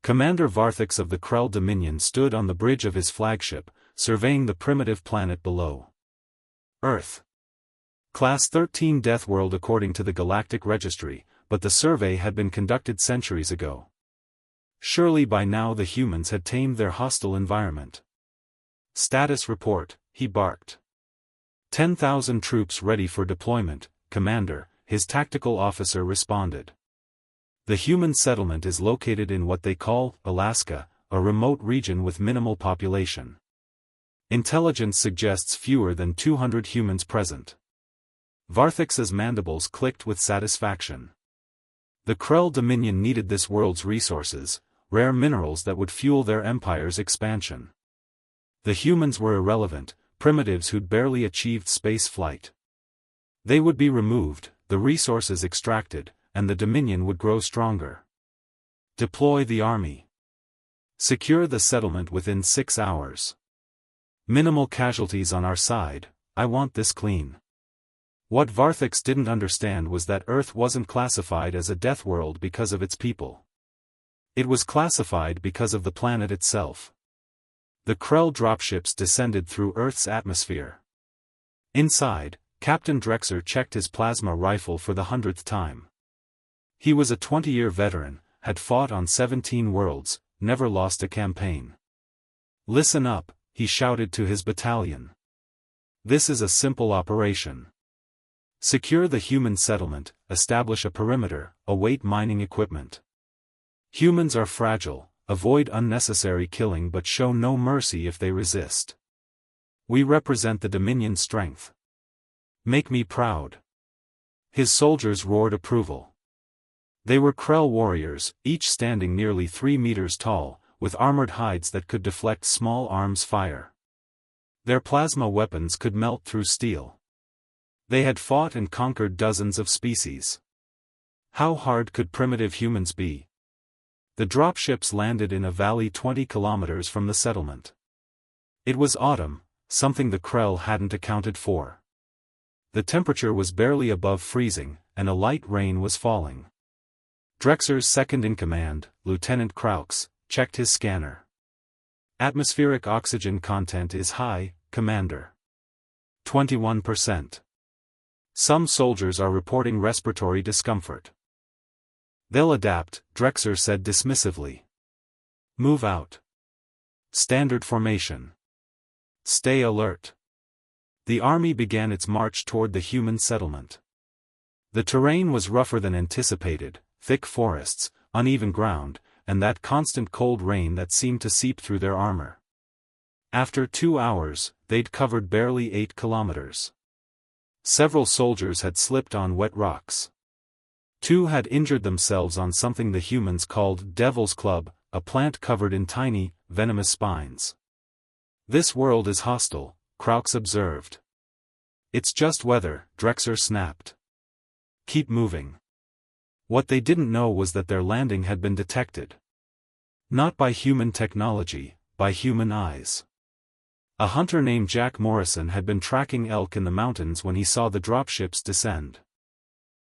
Commander Varthix of the Krell Dominion stood on the bridge of his flagship, surveying the primitive planet below. Earth. Class 13 Deathworld according to the Galactic Registry, but the survey had been conducted centuries ago. Surely by now the humans had tamed their hostile environment. Status report, he barked. 10,000 troops ready for deployment, Commander, his tactical officer responded. The human settlement is located in what they call Alaska, a remote region with minimal population. Intelligence suggests fewer than 200 humans present. Varthix's mandibles clicked with satisfaction. The Krell Dominion needed this world's resources, rare minerals that would fuel their empire's expansion. The humans were irrelevant, primitives who'd barely achieved space flight. They would be removed, the resources extracted, and the Dominion would grow stronger. Deploy the army. Secure the settlement within 6 hours. Minimal casualties on our side, I want this clean. What Varthix didn't understand was that Earth wasn't classified as a death world because of its people. It was classified because of the planet itself. The Krell dropships descended through Earth's atmosphere. Inside, Captain Drexer checked his plasma rifle for the 100th time. He was a 20-year veteran, had fought on 17 worlds, never lost a campaign. Listen up, he shouted to his battalion. This is a simple operation. Secure the human settlement, establish a perimeter, await mining equipment. Humans are fragile, avoid unnecessary killing but show no mercy if they resist. We represent the Dominion's strength. Make me proud. His soldiers roared approval. They were Krell warriors, each standing nearly 3 meters tall, with armored hides that could deflect small arms fire. Their plasma weapons could melt through steel. They had fought and conquered dozens of species. How hard could primitive humans be? The dropships landed in a valley 20 kilometers from the settlement. It was autumn, something the Krell hadn't accounted for. The temperature was barely above freezing, and a light rain was falling. Drexer's second-in-command, Lieutenant Kraux, checked his scanner. Atmospheric oxygen content is high, Commander. 21%. Some soldiers are reporting respiratory discomfort. They'll adapt, Drexer said dismissively. Move out. Standard formation. Stay alert. The army began its march toward the human settlement. The terrain was rougher than anticipated, thick forests, uneven ground, and that constant cold rain that seemed to seep through their armor. After 2 hours, they'd covered barely 8 kilometers. Several soldiers had slipped on wet rocks. 2 had injured themselves on something the humans called Devil's Club, a plant covered in tiny, venomous spines. This world is hostile, Kraux observed. It's just weather, Drexer snapped. Keep moving. What they didn't know was that their landing had been detected. Not by human technology, by human eyes. A hunter named Jack Morrison had been tracking elk in the mountains when he saw the dropships descend.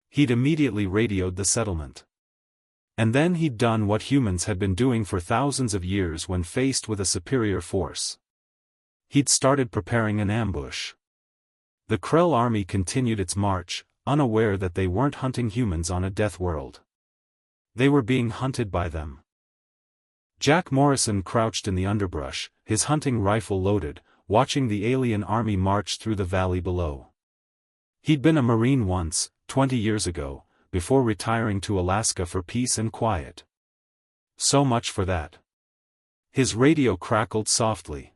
He'd immediately radioed the settlement. And then he'd done what humans had been doing for thousands of years when faced with a superior force. He'd started preparing an ambush. The Krell army continued its march, unaware that they weren't hunting humans on a death world. They were being hunted by them. Jack Morrison crouched in the underbrush, his hunting rifle loaded, watching the alien army march through the valley below. He'd been a Marine once, 20 years ago, before retiring to Alaska for peace and quiet. So much for that. His radio crackled softly.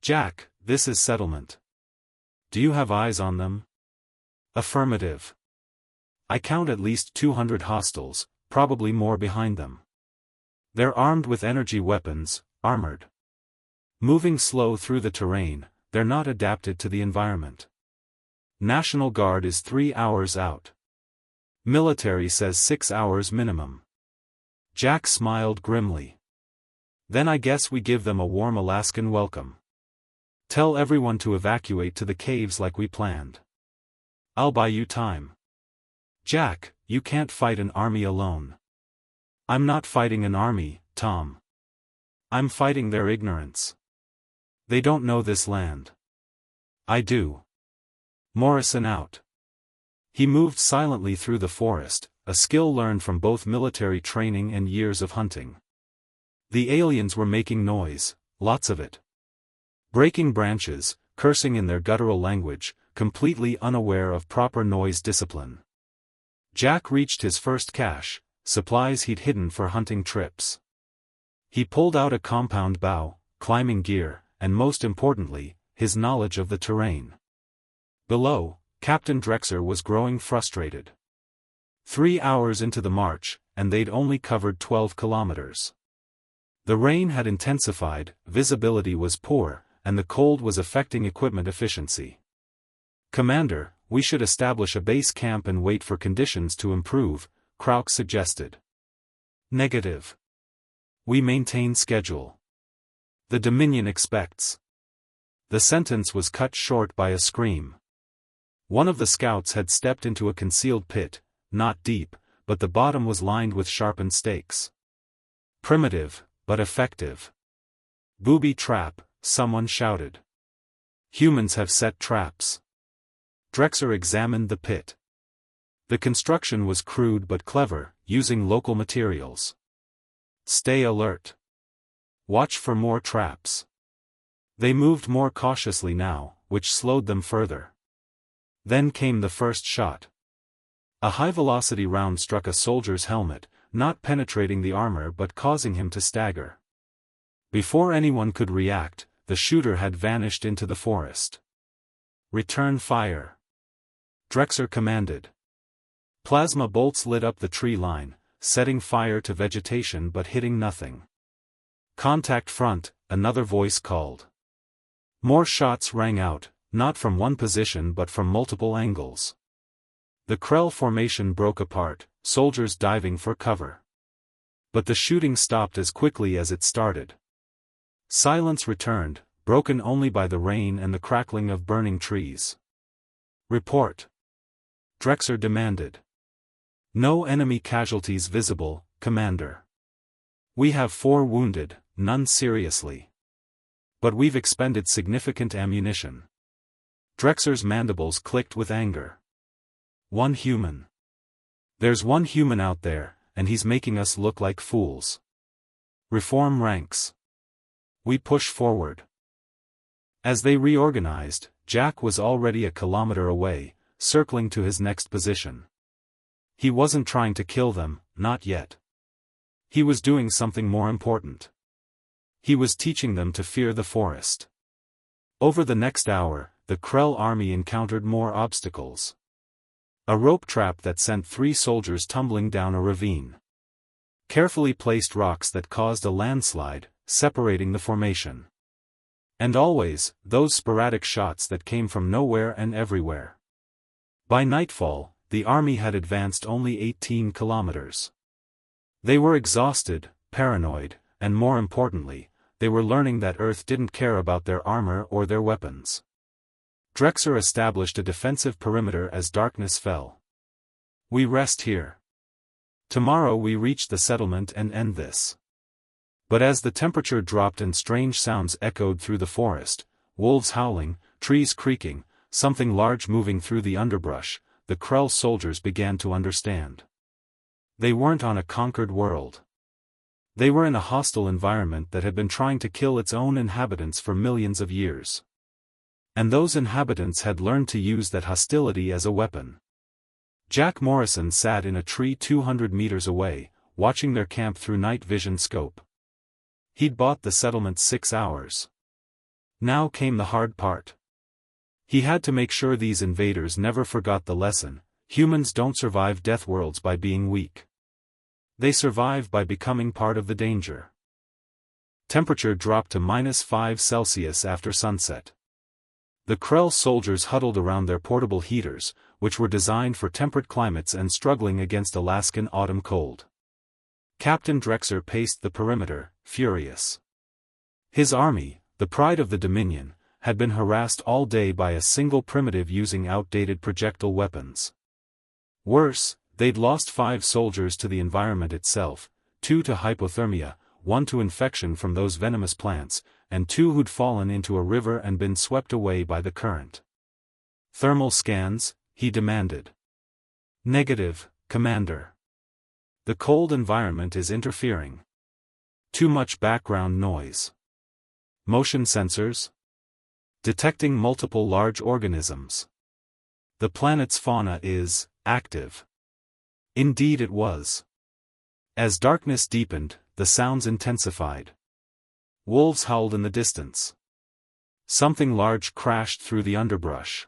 Jack, this is settlement. Do you have eyes on them? Affirmative. I count at least 200 hostiles, probably more behind them. They're armed with energy weapons, armored. Moving slow through the terrain, they're not adapted to the environment. National Guard is 3 hours out. Military says 6 hours minimum. Jack smiled grimly. Then I guess we give them a warm Alaskan welcome. Tell everyone to evacuate to the caves like we planned. I'll buy you time. Jack, you can't fight an army alone. I'm not fighting an army, Tom. I'm fighting their ignorance. They don't know this land. I do. Morrison out. He moved silently through the forest, a skill learned from both military training and years of hunting. The aliens were making noise, lots of it. Breaking branches, cursing in their guttural language, completely unaware of proper noise discipline. Jack reached his first cache, supplies he'd hidden for hunting trips. He pulled out a compound bow, climbing gear, and most importantly, his knowledge of the terrain. Below, Captain Drexler was growing frustrated. 3 hours into the march, and they'd only covered 12 kilometers. The rain had intensified, visibility was poor, and the cold was affecting equipment efficiency. "Commander, we should establish a base camp and wait for conditions to improve," Krauk suggested. "Negative. We maintain schedule. The Dominion expects." The sentence was cut short by a scream. One of the scouts had stepped into a concealed pit, not deep, but the bottom was lined with sharpened stakes. "Primitive, but effective." "Booby trap," someone shouted. "Humans have set traps." Drexler examined the pit. The construction was crude but clever, using local materials. "Stay alert. Watch for more traps." They moved more cautiously now, which slowed them further. Then came the first shot. A high-velocity round struck a soldier's helmet, not penetrating the armor but causing him to stagger. Before anyone could react, the shooter had vanished into the forest. "Return fire," Drexler commanded. Plasma bolts lit up the tree line, setting fire to vegetation but hitting nothing. "Contact front," another voice called. More shots rang out, not from one position but from multiple angles. The Krell formation broke apart, soldiers diving for cover. But the shooting stopped as quickly as it started. Silence returned, broken only by the rain and the crackling of burning trees. "Report," Drexler demanded. "No enemy casualties visible, Commander. We have 4 wounded, none seriously. But we've expended significant ammunition." Drexler's mandibles clicked with anger. "One human. There's one human out there, and he's making us look like fools. Reform ranks. We push forward." As they reorganized, Jack was already a kilometer away, circling to his next position. He wasn't trying to kill them, not yet. He was doing something more important. He was teaching them to fear the forest. Over the next hour, the Krell army encountered more obstacles. A rope trap that sent 3 soldiers tumbling down a ravine. Carefully placed rocks that caused a landslide, separating the formation. And always, those sporadic shots that came from nowhere and everywhere. By nightfall, the army had advanced only 18 kilometers. They were exhausted, paranoid, and more importantly, they were learning that Earth didn't care about their armor or their weapons. Drexler established a defensive perimeter as darkness fell. "We rest here. Tomorrow we reach the settlement and end this." But as the temperature dropped and strange sounds echoed through the forest, wolves howling, trees creaking, something large moving through the underbrush, the Krell soldiers began to understand. They weren't on a conquered world. They were in a hostile environment that had been trying to kill its own inhabitants for millions of years. And those inhabitants had learned to use that hostility as a weapon. Jack Morrison sat in a tree 200 meters away, watching their camp through night vision scope. He'd bought the settlement 6 hours. Now came the hard part. He had to make sure these invaders never forgot the lesson: humans don't survive Deathworlds by being weak. They survive by becoming part of the danger. Temperature dropped to -5 °C after sunset. The Krell soldiers huddled around their portable heaters, which were designed for temperate climates and struggling against Alaskan autumn cold. Captain Drexler paced the perimeter, furious. His army, the pride of the Dominion, had been harassed all day by a single primitive using outdated projectile weapons. Worse, they'd lost 5 soldiers to the environment itself, 2 to hypothermia, one to infection from those venomous plants, and 2 who'd fallen into a river and been swept away by the current. "Thermal scans?" he demanded. "Negative, Commander. The cold environment is interfering. Too much background noise." "Motion sensors?" "Detecting multiple large organisms. The planet's fauna is active." Indeed it was. As darkness deepened, the sounds intensified. Wolves howled in the distance. Something large crashed through the underbrush.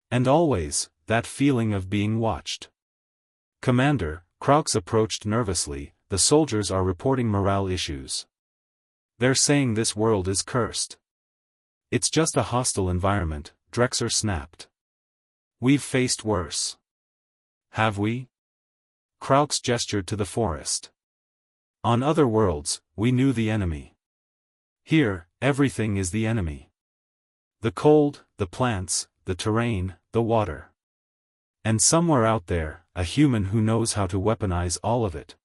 And always, that feeling of being watched. "Commander," Kraux approached nervously, "the soldiers are reporting morale issues. They're saying this world is cursed." "It's just a hostile environment," Drexler snapped. "We've faced worse." "Have we?" Kraux gestured to the forest. "On other worlds, we knew the enemy. Here, everything is the enemy. The cold, the plants, the terrain, the water. And somewhere out there, a human who knows how to weaponize all of it."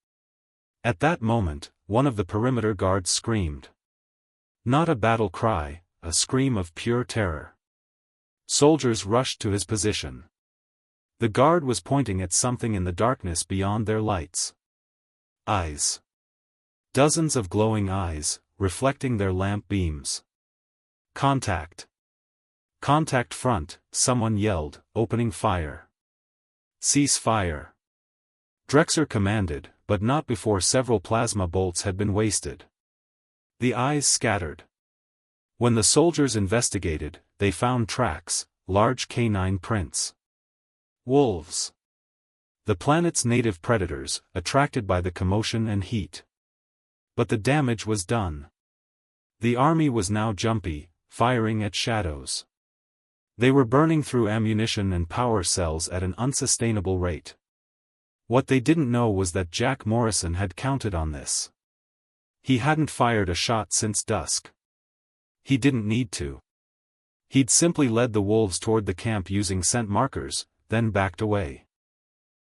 At that moment, one of the perimeter guards screamed. Not a battle cry, a scream of pure terror. Soldiers rushed to his position. The guard was pointing at something in the darkness beyond their lights. Eyes. Dozens of glowing eyes, reflecting their lamp beams. "Contact! Contact front," someone yelled, opening fire. "Cease fire!" Drexler commanded, but not before several plasma bolts had been wasted. The eyes scattered. When the soldiers investigated, they found tracks, large canine prints. Wolves. The planet's native predators, attracted by the commotion and heat. But the damage was done. The army was now jumpy, firing at shadows. They were burning through ammunition and power cells at an unsustainable rate. What they didn't know was that Jack Morrison had counted on this. He hadn't fired a shot since dusk. He didn't need to. He'd simply led the wolves toward the camp using scent markers, then backed away.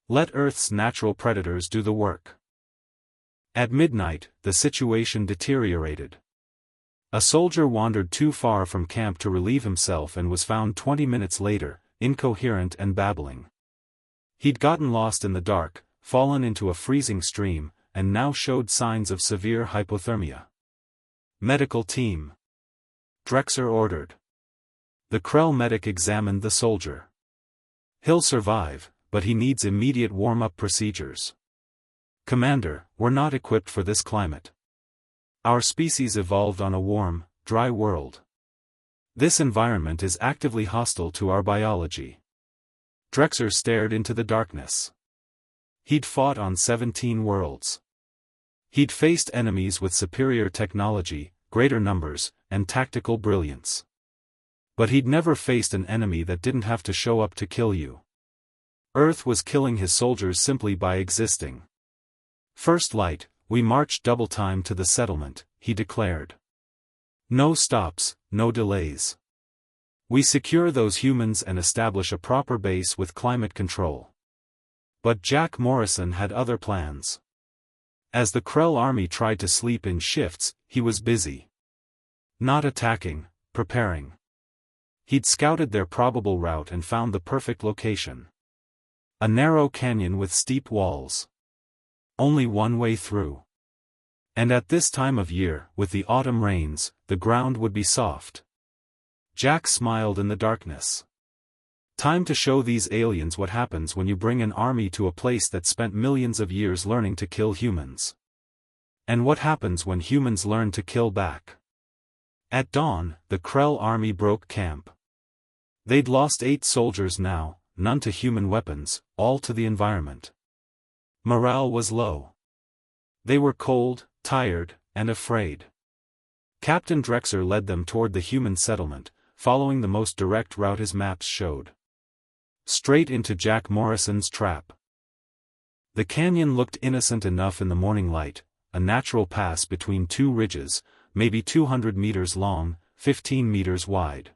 Let Earth's natural predators do the work. At midnight, the situation deteriorated. A soldier wandered too far from camp to relieve himself and was found 20 minutes later, incoherent and babbling. He'd gotten lost in the dark, fallen into a freezing stream, and now showed signs of severe hypothermia. "Medical team," Drexler ordered. The Krell medic examined the soldier. "He'll survive, but he needs immediate warm-up procedures. Commander, we're not equipped for this climate. Our species evolved on a warm, dry world. This environment is actively hostile to our biology." Drexler stared into the darkness. He'd fought on 17 worlds. He'd faced enemies with superior technology, greater numbers, and tactical brilliance. But he'd never faced an enemy that didn't have to show up to kill you. Earth was killing his soldiers simply by existing. "First light, we marched double time to the settlement," he declared. "No stops, no delays. We secure those humans and establish a proper base with climate control." But Jack Morrison had other plans. As the Krell army tried to sleep in shifts, he was busy. Not attacking, preparing. He'd scouted their probable route and found the perfect location. A narrow canyon with steep walls. Only one way through. And at this time of year, with the autumn rains, the ground would be soft. Jack smiled in the darkness. Time to show these aliens what happens when you bring an army to a place that spent millions of years learning to kill humans. And what happens when humans learn to kill back. At dawn, the Krell army broke camp. They'd lost 8 soldiers now, none to human weapons, all to the environment. Morale was low. They were cold, tired, and afraid. Captain Drexler led them toward the human settlement, following the most direct route his maps showed. Straight into Jack Morrison's trap. The canyon looked innocent enough in the morning light, a natural pass between 2 ridges, maybe 200 meters long, 15 meters wide.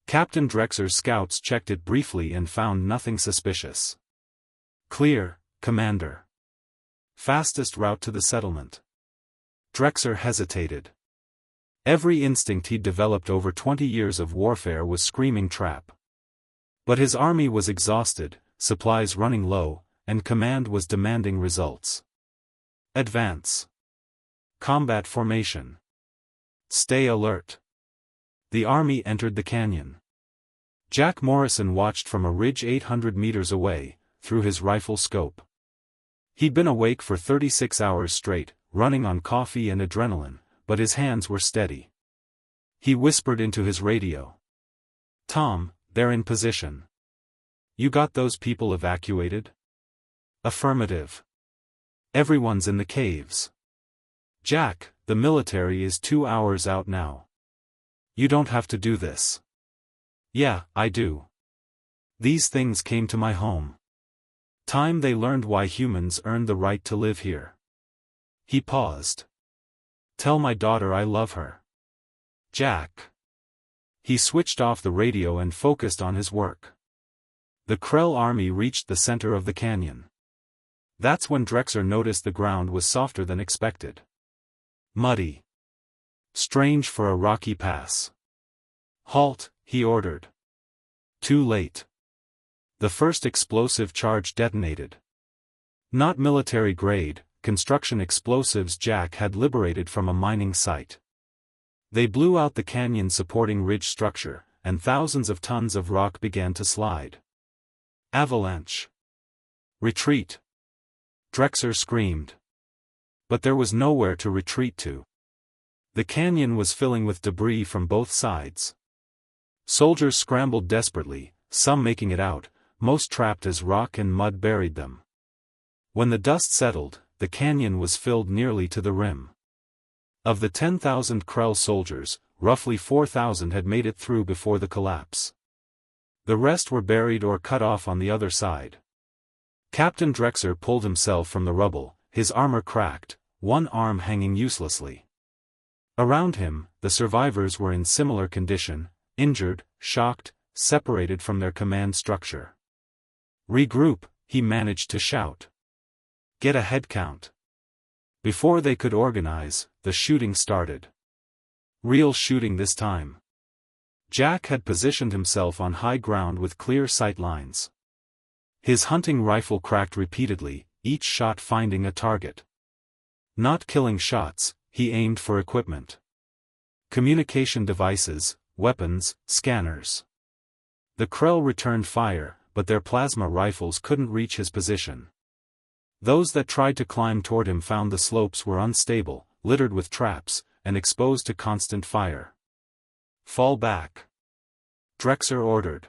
Captain Drexler's scouts checked it briefly and found nothing suspicious. "Clear, Commander. Fastest route to the settlement." Drexer hesitated. Every instinct he'd developed over 20 years of warfare was screaming trap. But his army was exhausted, supplies running low, and command was demanding results. Advance. Combat formation. Stay alert. The army entered the canyon. Jack Morrison watched from a ridge 800 meters away, through his rifle scope. He'd been awake for 36 hours straight, running on coffee and adrenaline, but his hands were steady. He whispered into his radio. "Tom, they're in position. You got those people evacuated?" "Affirmative. Everyone's in the caves." "Jack, the military is 2 hours out now. You don't have to do this." "Yeah, I do. These things came to my home. Time they learned why humans earned the right to live here." He paused. "Tell my daughter I love her. Jack." He switched off the radio and focused on his work. The Krell army reached the center of the canyon. That's when Drexer noticed the ground was softer than expected. Muddy. Strange for a rocky pass. "Halt," he ordered. Too late. The first explosive charge detonated. Not military-grade, construction explosives Jack had liberated from a mining site. They blew out the canyon's supporting ridge structure, and thousands of tons of rock began to slide. Avalanche. "Retreat!" Drexer screamed. But there was nowhere to retreat to. The canyon was filling with debris from both sides. Soldiers scrambled desperately, some making it out, most trapped as rock and mud buried them. When the dust settled, the canyon was filled nearly to the rim. Of the 10,000 Krell soldiers, roughly 4,000 had made it through before the collapse. The rest were buried or cut off on the other side. Captain Drexer pulled himself from the rubble, his armor cracked, one arm hanging uselessly. Around him, the survivors were in similar condition, injured, shocked, separated from their command structure. "Regroup," he managed to shout. "Get a head count." Before they could organize, the shooting started. Real shooting this time. Jack had positioned himself on high ground with clear sight lines. His hunting rifle cracked repeatedly, each shot finding a target. Not killing shots, he aimed for equipment. Communication devices, weapons, scanners. The Krell returned fire, but their plasma rifles couldn't reach his position. Those that tried to climb toward him found the slopes were unstable, littered with traps, and exposed to constant fire. "Fall back," Drexer ordered.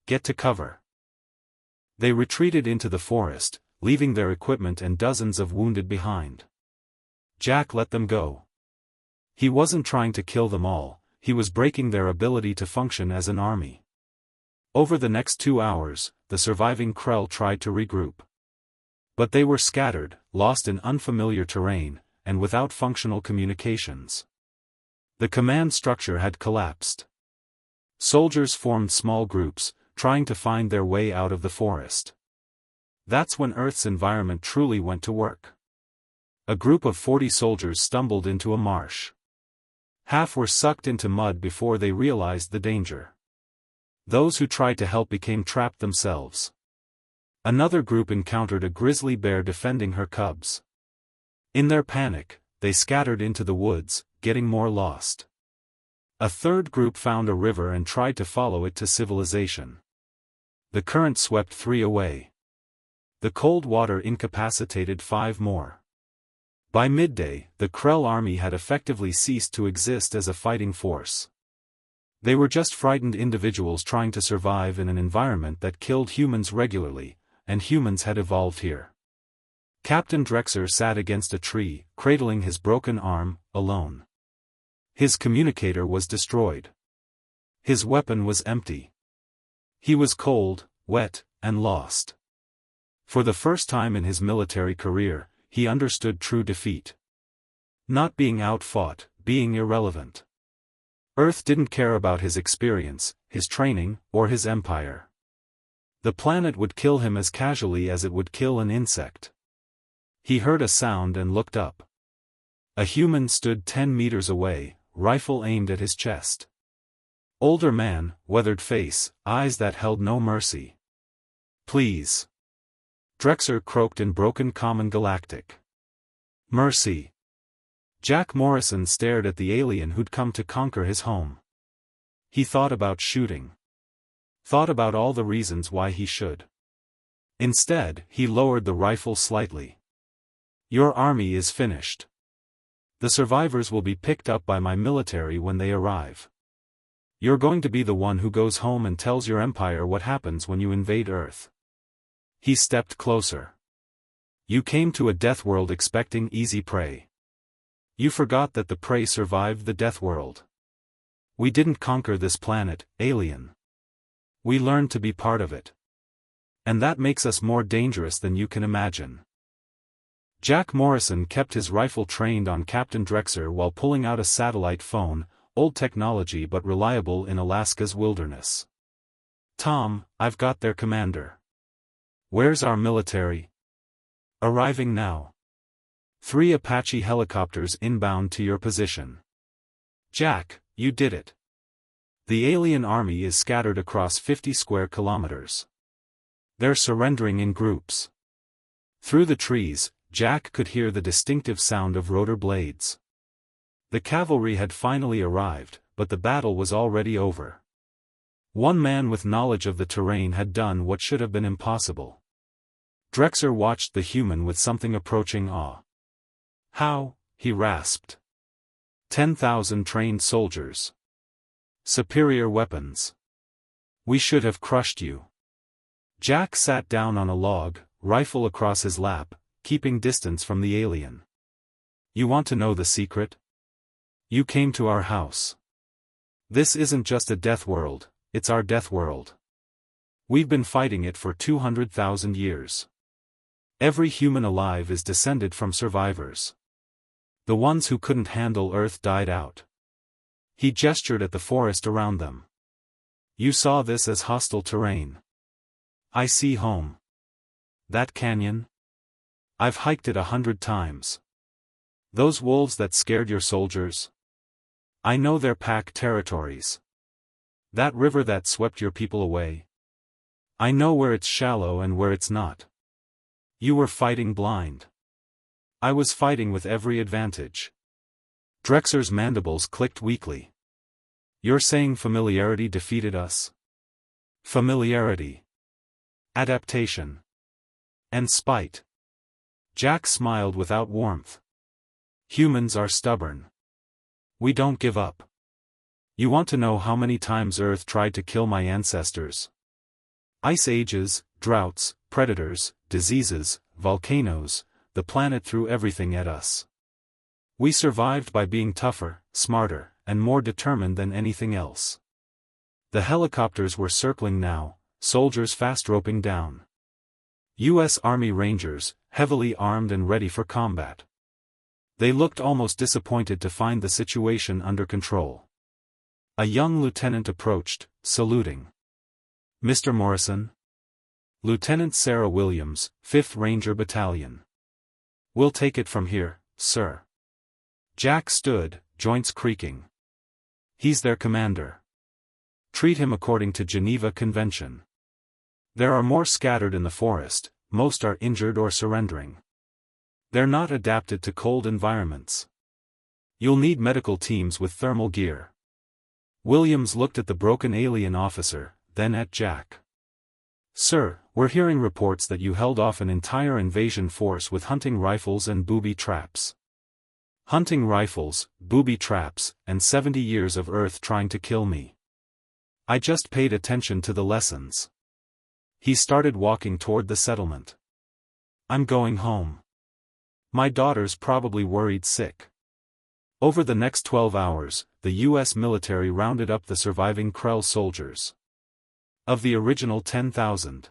"Get to cover." They retreated into the forest, leaving their equipment and dozens of wounded behind. Jack let them go. He wasn't trying to kill them all, he was breaking their ability to function as an army. Over the next 2 hours, the surviving Krell tried to regroup. But they were scattered, lost in unfamiliar terrain, and without functional communications. The command structure had collapsed. Soldiers formed small groups, trying to find their way out of the forest. That's when Earth's environment truly went to work. A group of 40 soldiers stumbled into a marsh. Half were sucked into mud before they realized the danger. Those who tried to help became trapped themselves. Another group encountered a grizzly bear defending her cubs. In their panic, they scattered into the woods, getting more lost. A third group found a river and tried to follow it to civilization. The current swept 3 away. The cold water incapacitated 5 more. By midday, the Krell army had effectively ceased to exist as a fighting force. They were just frightened individuals trying to survive in an environment that killed humans regularly, and humans had evolved here. Captain Drexer sat against a tree, cradling his broken arm, alone. His communicator was destroyed. His weapon was empty. He was cold, wet, and lost. For the first time in his military career, he understood true defeat. Not being outfought, being irrelevant. Earth didn't care about his experience, his training, or his empire. The planet would kill him as casually as it would kill an insect. He heard a sound and looked up. A human stood 10 meters away, rifle aimed at his chest. Older man, weathered face, eyes that held no mercy. "Please." Drexer croaked in broken common galactic. "Mercy." Jack Morrison stared at the alien who'd come to conquer his home. He thought about shooting. Thought about all the reasons why he should. Instead, he lowered the rifle slightly. "Your army is finished. The survivors will be picked up by my military when they arrive. You're going to be the one who goes home and tells your empire what happens when you invade Earth." He stepped closer. "You came to a death world expecting easy prey. You forgot that the prey survived the death world. We didn't conquer this planet, alien. We learned to be part of it. And that makes us more dangerous than you can imagine." Jack Morrison kept his rifle trained on Captain Drexer while pulling out a satellite phone, old technology but reliable in Alaska's wilderness. "Tom, I've got their commander. Where's our military?" "Arriving now. 3 Apache helicopters inbound to your position." "Jack, you did it. The alien army is scattered across 50 square kilometers. They're surrendering in groups." Through the trees, Jack could hear the distinctive sound of rotor blades. The cavalry had finally arrived, but the battle was already over. One man with knowledge of the terrain had done what should have been impossible. Drexer watched the human with something approaching awe. "How?" he rasped. 10,000 trained soldiers. Superior weapons. We should have crushed you." Jack sat down on a log, rifle across his lap, keeping distance from the alien. "You want to know the secret? You came to our house. This isn't just a death world, it's our death world. We've been fighting it for 200,000 years. Every human alive is descended from survivors. The ones who couldn't handle Earth died out." He gestured at the forest around them. "You saw this as hostile terrain. I see home. That canyon? I've hiked it 100 times. Those wolves that scared your soldiers? I know their pack territories. That river that swept your people away? I know where it's shallow and where it's not. You were fighting blind. I was fighting with every advantage." Drexer's mandibles clicked weakly. "You're saying familiarity defeated us? Familiarity. Adaptation. And spite." Jack smiled without warmth. "Humans are stubborn. We don't give up. You want to know how many times Earth tried to kill my ancestors? Ice ages, droughts, predators, diseases, volcanoes, the planet threw everything at us. We survived by being tougher, smarter, and more determined than anything else." The helicopters were circling now, soldiers fast roping down. U.S. Army Rangers, heavily armed and ready for combat. They looked almost disappointed to find the situation under control. A young lieutenant approached, saluting. "Mr. Morrison?" "Lieutenant Sarah Williams, 5th Ranger Battalion." "We'll take it from here, sir." Jack stood, joints creaking. "He's their commander. Treat him according to Geneva Convention. There are more scattered in the forest, most are injured or surrendering. They're not adapted to cold environments. You'll need medical teams with thermal gear." Williams looked at the broken alien officer, then at Jack. "Sir, we're hearing reports that you held off an entire invasion force with hunting rifles and booby traps." "Hunting rifles, booby traps, and 70 years of Earth trying to kill me. I just paid attention to the lessons." He started walking toward the settlement. "I'm going home. My daughter's probably worried sick." Over the next 12 hours, the U.S. military rounded up the surviving Krell soldiers. Of the original 10,000,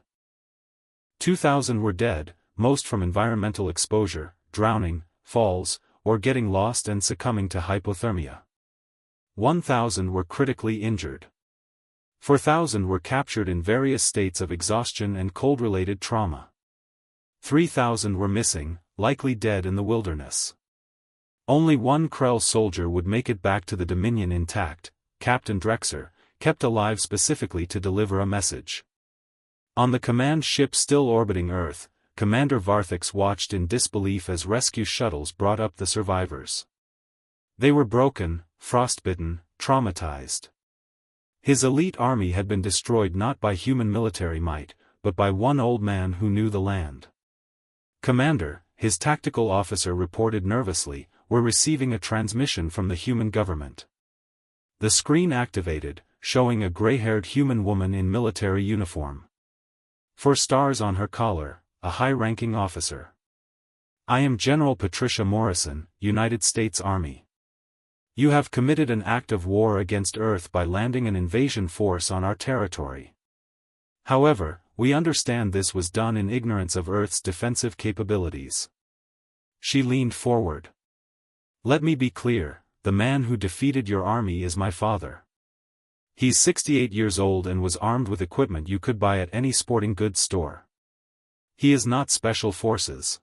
2,000 were dead, most from environmental exposure, drowning, falls, or getting lost and succumbing to hypothermia. 1,000 were critically injured. 4,000 were captured in various states of exhaustion and cold-related trauma. 3,000 were missing, likely dead in the wilderness. Only one Krell soldier would make it back to the Dominion intact, Captain Drexer, kept alive specifically to deliver a message. On the command ship still orbiting Earth, Commander Varthix watched in disbelief as rescue shuttles brought up the survivors. They were broken, frostbitten, traumatized. His elite army had been destroyed not by human military might, but by one old man who knew the land. "Commander," his tactical officer reported nervously, "we're receiving a transmission from the human government." The screen activated, showing a gray-haired human woman in military uniform. 4 stars on her collar, a high-ranking officer. "I am General Patricia Morrison, United States Army. You have committed an act of war against Earth by landing an invasion force on our territory. However, we understand this was done in ignorance of Earth's defensive capabilities." She leaned forward. "Let me be clear, the man who defeated your army is my father. He's 68 years old and was armed with equipment you could buy at any sporting goods store. He is not special forces.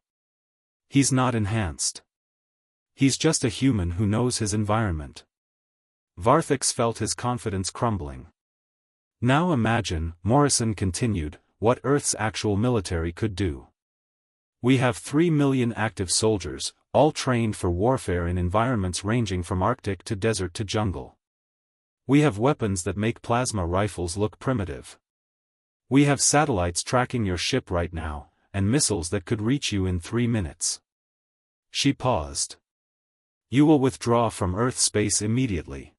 He's not enhanced. He's just a human who knows his environment." Varthix felt his confidence crumbling. "Now imagine," Morrison continued, "what Earth's actual military could do. We have 3 million active soldiers, all trained for warfare in environments ranging from Arctic to desert to jungle. We have weapons that make plasma rifles look primitive. We have satellites tracking your ship right now, and missiles that could reach you in 3 minutes." She paused. "You will withdraw from Earth space immediately.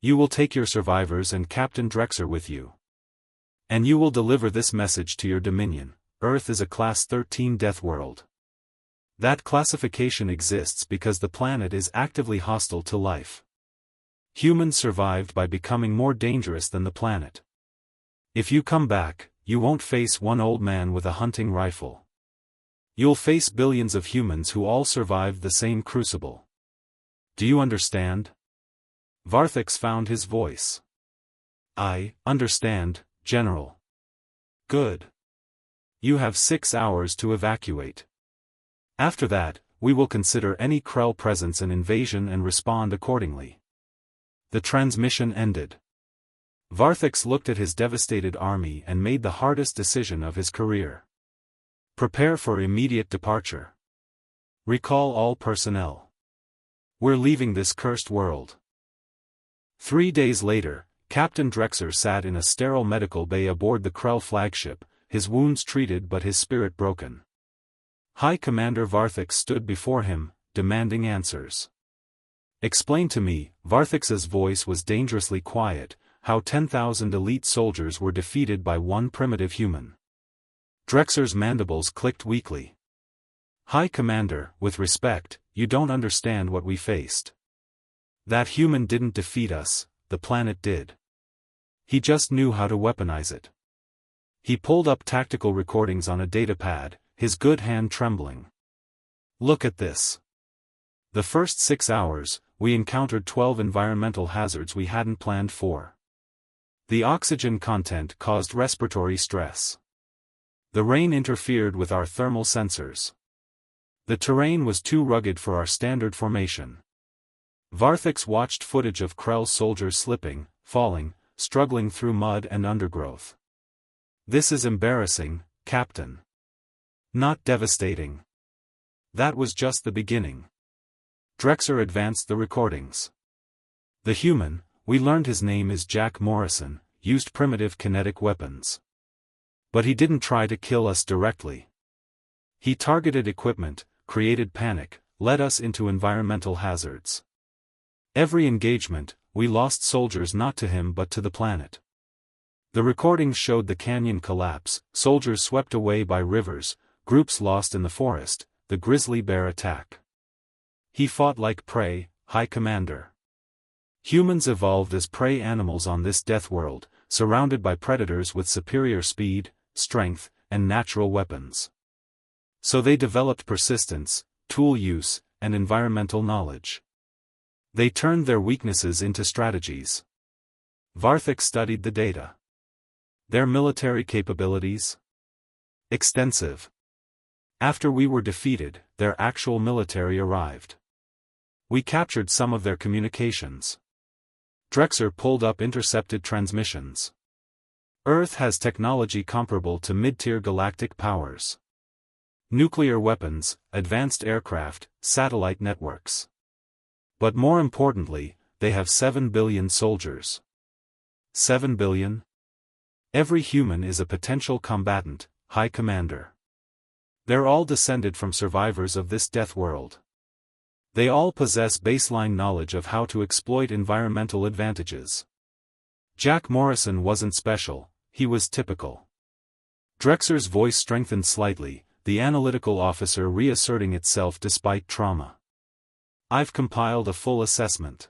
You will take your survivors and Captain Drexer with you. And you will deliver this message to your Dominion: Earth is a Class 13 death world. That classification exists because the planet is actively hostile to life. Humans survived by becoming more dangerous than the planet. If you come back, you won't face one old man with a hunting rifle. You'll face billions of humans who all survived the same crucible. Do you understand?" Varthix found his voice. "I understand, General." "Good. You have 6 hours to evacuate. After that, we will consider any Krell presence an invasion and respond accordingly." The transmission ended. Varthix looked at his devastated army and made the hardest decision of his career. "Prepare for immediate departure. Recall all personnel. We're leaving this cursed world." 3 days later, Captain Drexer sat in a sterile medical bay aboard the Krell flagship, his wounds treated but his spirit broken. High Commander Varthix stood before him, demanding answers. "Explain to me," Varthix's voice was dangerously quiet, "how 10,000 elite soldiers were defeated by one primitive human." Drexer's mandibles clicked weakly. "High Commander, with respect, you don't understand what we faced. That human didn't defeat us, the planet did. He just knew how to weaponize it." He pulled up tactical recordings on a datapad, his good hand trembling. "Look at this. The first 6 hours, we encountered 12 environmental hazards we hadn't planned for. The oxygen content caused respiratory stress. The rain interfered with our thermal sensors. The terrain was too rugged for our standard formation." Varthix watched footage of Krell soldiers slipping, falling, struggling through mud and undergrowth. "This is embarrassing, Captain. Not devastating. That was just the beginning." Drexer advanced the recordings. "The human, we learned his name is Jack Morrison, used primitive kinetic weapons. But he didn't try to kill us directly. He targeted equipment, created panic, led us into environmental hazards. Every engagement, we lost soldiers not to him but to the planet. The recordings showed the canyon collapse, soldiers swept away by rivers, groups lost in the forest, the grizzly bear attack. He fought like prey, High Commander. Humans evolved as prey animals on this death world, surrounded by predators with superior speed, strength, and natural weapons. So they developed persistence, tool use, and environmental knowledge. They turned their weaknesses into strategies." Varthix studied the data. "Their military capabilities? Extensive. After we were defeated, their actual military arrived. We captured some of their communications. Drexer pulled up intercepted transmissions. Earth has technology comparable to mid-tier galactic powers. Nuclear weapons, advanced aircraft, satellite networks. But more importantly, they have 7 billion soldiers. 7 billion? Every human is a potential combatant, High Commander. They're all descended from survivors of this death world. They all possess baseline knowledge of how to exploit environmental advantages. Jack Morrison wasn't special, he was typical. Drexer's voice strengthened slightly, the analytical officer reasserting itself despite trauma. I've compiled a full assessment.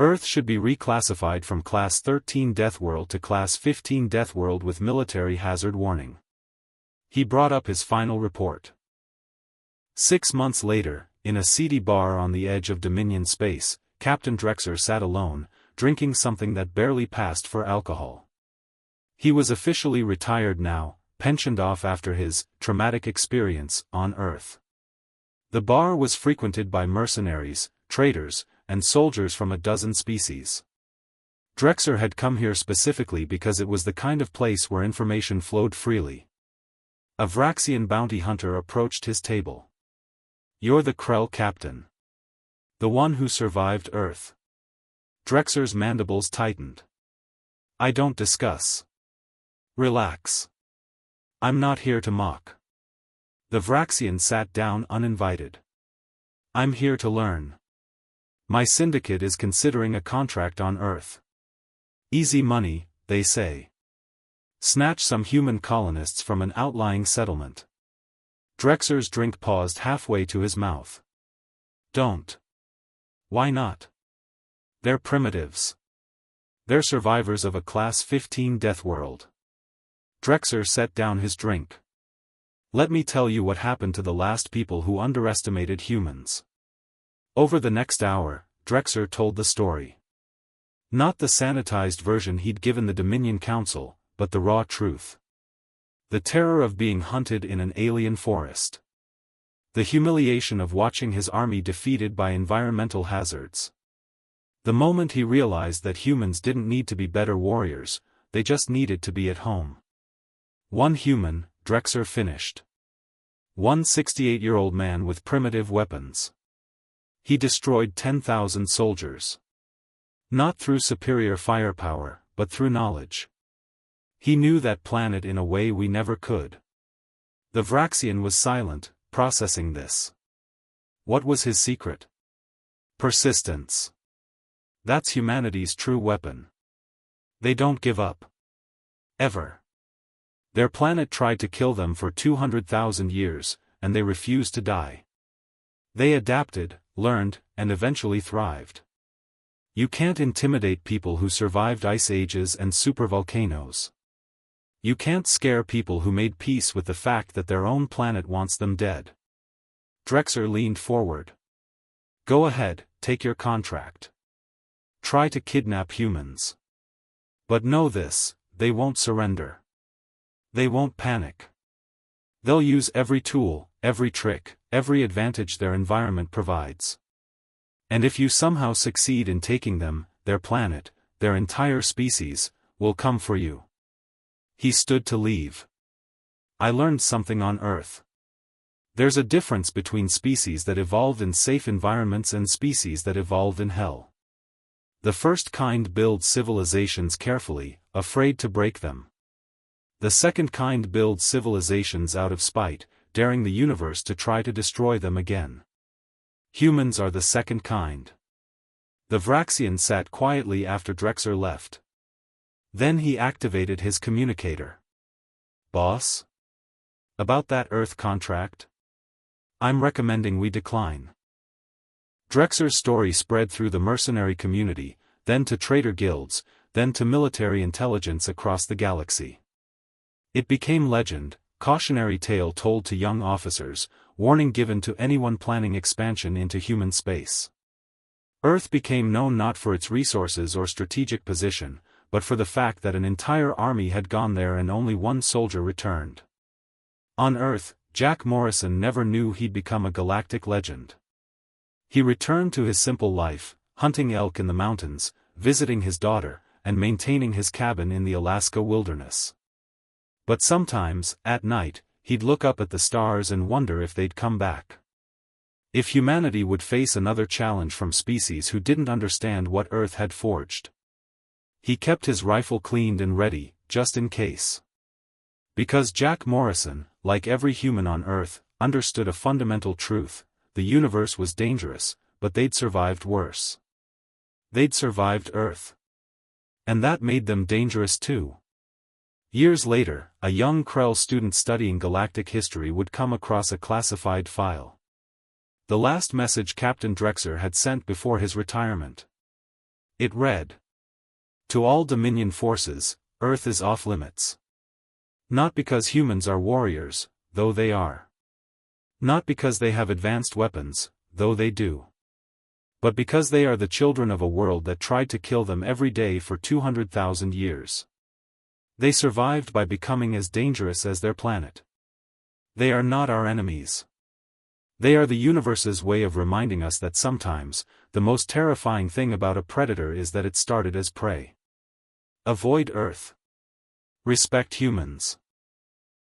Earth should be reclassified from Class 13 Deathworld to Class 15 Deathworld with military hazard warning. He brought up his final report. 6 months later, in a seedy bar on the edge of Dominion space, Captain Drexer sat alone, drinking something that barely passed for alcohol. He was officially retired now, pensioned off after his traumatic experience on Earth. The bar was frequented by mercenaries, traders, and soldiers from a dozen species. Drexer had come here specifically because it was the kind of place where information flowed freely. A Vraxian bounty hunter approached his table. You're the Krell captain. The one who survived Earth. Drexer's mandibles tightened. I don't discuss. Relax. I'm not here to mock. The Vraxian sat down uninvited. I'm here to learn. My syndicate is considering a contract on Earth. Easy money, they say. Snatch some human colonists from an outlying settlement. Drexer's drink paused halfway to his mouth. Don't. Why not? They're primitives. They're survivors of a Class 15 death world. Drexer set down his drink. Let me tell you what happened to the last people who underestimated humans. Over the next hour, Drexer told the story. Not the sanitized version he'd given the Dominion Council, but the raw truth. The terror of being hunted in an alien forest. The humiliation of watching his army defeated by environmental hazards. The moment he realized that humans didn't need to be better warriors, they just needed to be at home. One human, Drexer finished. One 68-year-old man with primitive weapons. He destroyed 10,000 soldiers. Not through superior firepower, but through knowledge. He knew that planet in a way we never could. The Vraxian was silent, processing this. What was his secret? Persistence. That's humanity's true weapon. They don't give up. Ever. Their planet tried to kill them for 200,000 years, and they refused to die. They adapted, learned, and eventually thrived. You can't intimidate people who survived ice ages and supervolcanoes. You can't scare people who made peace with the fact that their own planet wants them dead. Drexer leaned forward. Go ahead, take your contract. Try to kidnap humans. But know this, they won't surrender. They won't panic. They'll use every tool, every trick, every advantage their environment provides. And if you somehow succeed in taking them, their planet, their entire species, will come for you. He stood to leave. I learned something on Earth. There's a difference between species that evolved in safe environments and species that evolved in hell. The first kind builds civilizations carefully, afraid to break them. The second kind builds civilizations out of spite, daring the universe to try to destroy them again. Humans are the second kind. The Vraxian sat quietly after Drexer left. Then he activated his communicator. Boss? About that Earth contract? I'm recommending we decline. Drexer's story spread through the mercenary community, then to trader guilds, then to military intelligence across the galaxy. It became legend, cautionary tale told to young officers, warning given to anyone planning expansion into human space. Earth became known not for its resources or strategic position, but for the fact that an entire army had gone there and only one soldier returned. On Earth, Jack Morrison never knew he'd become a galactic legend. He returned to his simple life, hunting elk in the mountains, visiting his daughter, and maintaining his cabin in the Alaska wilderness. But sometimes, at night, he'd look up at the stars and wonder if they'd come back. If humanity would face another challenge from species who didn't understand what Earth had forged. He kept his rifle cleaned and ready, just in case. Because Jack Morrison, like every human on Earth, understood a fundamental truth: the universe was dangerous, but they'd survived worse. They'd survived Earth. And that made them dangerous too. Years later, a young Krell student studying galactic history would come across a classified file. The last message Captain Drexler had sent before his retirement. It read: "To all Dominion forces, Earth is off limits. Not because humans are warriors, though they are. Not because they have advanced weapons, though they do. But because they are the children of a world that tried to kill them every day for 200,000 years. They survived by becoming as dangerous as their planet. They are not our enemies. They are the universe's way of reminding us that sometimes, the most terrifying thing about a predator is that it started as prey. Avoid Earth. Respect humans.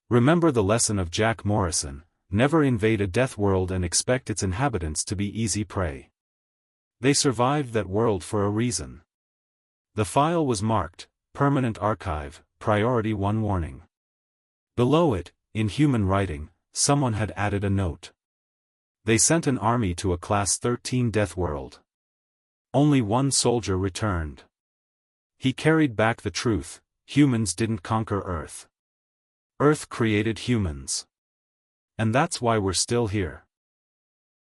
Remember the lesson of Jack Morrison: never invade a death world and expect its inhabitants to be easy prey. They survived that world for a reason." The file was marked, "Permanent Archive, Priority 1 Warning." Below it, in human writing, someone had added a note. They sent an army to a Class 13 death world. Only one soldier returned. He carried back the truth: humans didn't conquer Earth. Earth created humans. And that's why we're still here.